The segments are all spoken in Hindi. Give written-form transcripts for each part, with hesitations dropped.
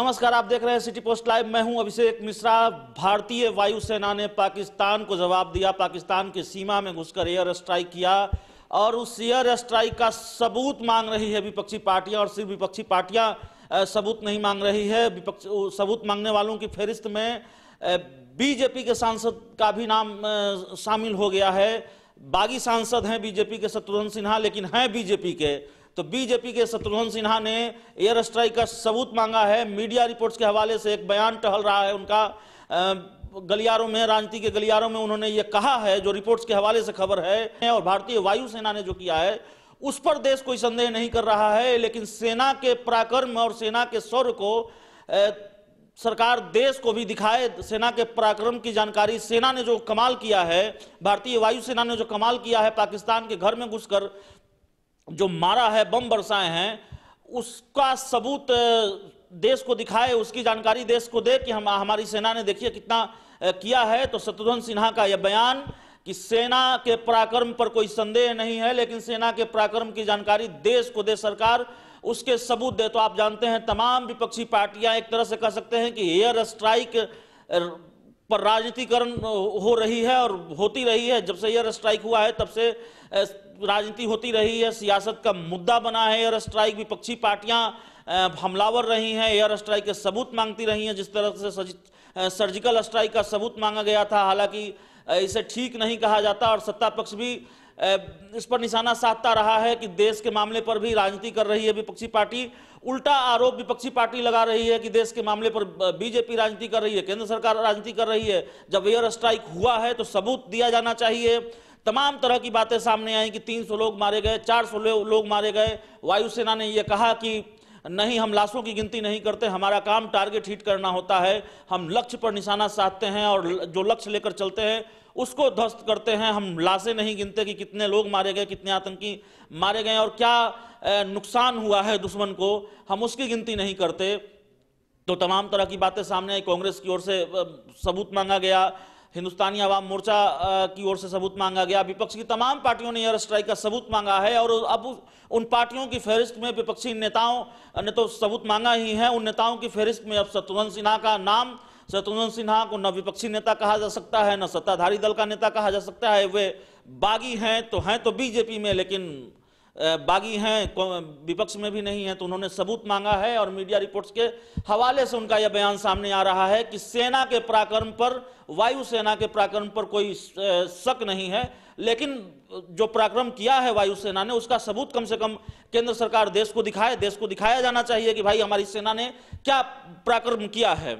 नमस्कार, आप देख रहे हैं सिटी पोस्ट लाइव। मैं हूं अभिषेक मिश्रा। भारतीय वायुसेना ने पाकिस्तान को जवाब दिया। पाकिस्तान की सीमा में घुसकर एयर स्ट्राइक किया और उस एयर स्ट्राइक का सबूत मांग रही है विपक्षी पार्टियां। और सिर्फ विपक्षी पार्टियां सबूत नहीं मांग रही है, सबूत मांगने वालों की फहरिस्त में बीजेपी के सांसद का भी नाम शामिल हो गया है। बागी सांसद हैं बीजेपी के शत्रुघ्न सिन्हा, लेकिन हैं बीजेपी के। तो बीजेपी के शत्रुघ्न सिन्हा ने एयर स्ट्राइक का सबूत मांगा है। मीडिया रिपोर्ट्स के हवाले से एक बयान टहल रहा है उनका, गलियारों में, राजनीति के गलियारों में उन्होंने ये कहा है, जो रिपोर्ट्स के हवाले से खबर है। और भारतीय वायुसेना ने जो किया है उस पर देश कोई संदेह नहीं कर रहा है, लेकिन सेना के पराक्रम और सेना के शौर्य को सरकार देश को भी दिखाए। सेना के पराक्रम की जानकारी, सेना ने जो कमाल किया है, भारतीय वायुसेना ने जो कमाल किया है, पाकिस्तान के घर में घुसकर जो मारा है, बम बरसाए हैं, उसका सबूत देश को दिखाए, उसकी जानकारी देश को दे कि हमारी सेना ने देखिए कितना किया है। तो शत्रुघ्न सिन्हा का यह बयान कि सेना के पराक्रम पर कोई संदेह नहीं है, लेकिन सेना के पराक्रम की जानकारी देश को दे सरकार, उसके सबूत दे। तो आप जानते हैं तमाम विपक्षी पार्टियां एक तरह से कह सकते हैं कि एयर स्ट्राइक पर राजनीतिकरण हो रही है और होती रही है। जब से एयर स्ट्राइक हुआ है तब से राजनीति होती रही है, सियासत का मुद्दा बना है एयर स्ट्राइक। विपक्षी पार्टियां हमलावर रही हैं, एयर स्ट्राइक के सबूत मांगती रही हैं। जिस तरह से सर्जिकल स्ट्राइक का सबूत मांगा गया था, हालांकि इसे ठीक नहीं कहा जाता और सत्ता पक्ष भी इस पर निशाना साधता रहा है कि देश के मामले पर भी राजनीति कर रही है विपक्षी पार्टी। उल्टा आरोप विपक्षी पार्टी लगा रही है कि देश के मामले पर बीजेपी राजनीति कर रही है, केंद्र सरकार राजनीति कर रही है। जब एयर स्ट्राइक हुआ है तो सबूत दिया जाना चाहिए। तमाम तरह की बातें सामने आई कि 300 लोग मारे गए, 400 लोग मारे गए। वायुसेना ने यह कहा कि नहीं, हम लाशों की गिनती नहीं करते, हमारा काम टारगेट हिट करना होता है। हम लक्ष्य पर निशाना साधते हैं और जो लक्ष्य लेकर चलते हैं उसको ध्वस्त करते हैं। हम लाशें नहीं गिनते कि कितने लोग मारे गए, कितने आतंकी मारे गए और क्या नुकसान हुआ है दुश्मन को, हम उसकी गिनती नहीं करते। तो तमाम तरह की बातें सामने आई। कांग्रेस की ओर से सबूत मांगा गया, हिंदुस्तानी आवाम मोर्चा की ओर से सबूत मांगा गया, विपक्ष की तमाम पार्टियों ने एयर स्ट्राइक का सबूत मांगा है। और अब उन पार्टियों की फहरिस्त में विपक्षी नेताओं ने तो सबूत मांगा ही है, उन नेताओं की फहरिस्त में अब शत्रुघ्न सिन्हा का नाम। शत्रुघ्न सिन्हा को न विपक्षी नेता कहा जा सकता है, न सत्ताधारी दल का नेता कहा जा सकता है। वे बागी हैं तो बीजेपी में, लेकिन बागी हैं विपक्ष में भी नहीं है। तो उन्होंने सबूत मांगा है और मीडिया रिपोर्ट्स के हवाले से उनका यह बयान सामने आ रहा है कि सेना के पराक्रम पर, वायुसेना के पराक्रम पर कोई शक नहीं है, लेकिन जो पराक्रम किया है वायुसेना ने उसका सबूत कम से कम केंद्र सरकार देश को दिखाए। देश को दिखाया जाना चाहिए कि भाई हमारी सेना ने क्या पराक्रम किया है।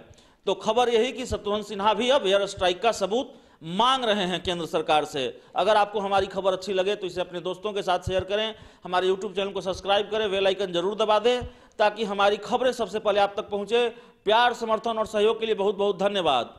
तो खबर यही कि शत्रुघ्न सिन्हा भी अब एयर स्ट्राइक का सबूत मांग रहे हैं केंद्र सरकार से। अगर आपको हमारी खबर अच्छी लगे तो इसे अपने दोस्तों के साथ शेयर करें, हमारे यूट्यूब चैनल को सब्सक्राइब करें, बेल आइकन जरूर दबा दें ताकि हमारी खबरें सबसे पहले आप तक पहुंचे। प्यार, समर्थन और सहयोग के लिए बहुत बहुत धन्यवाद।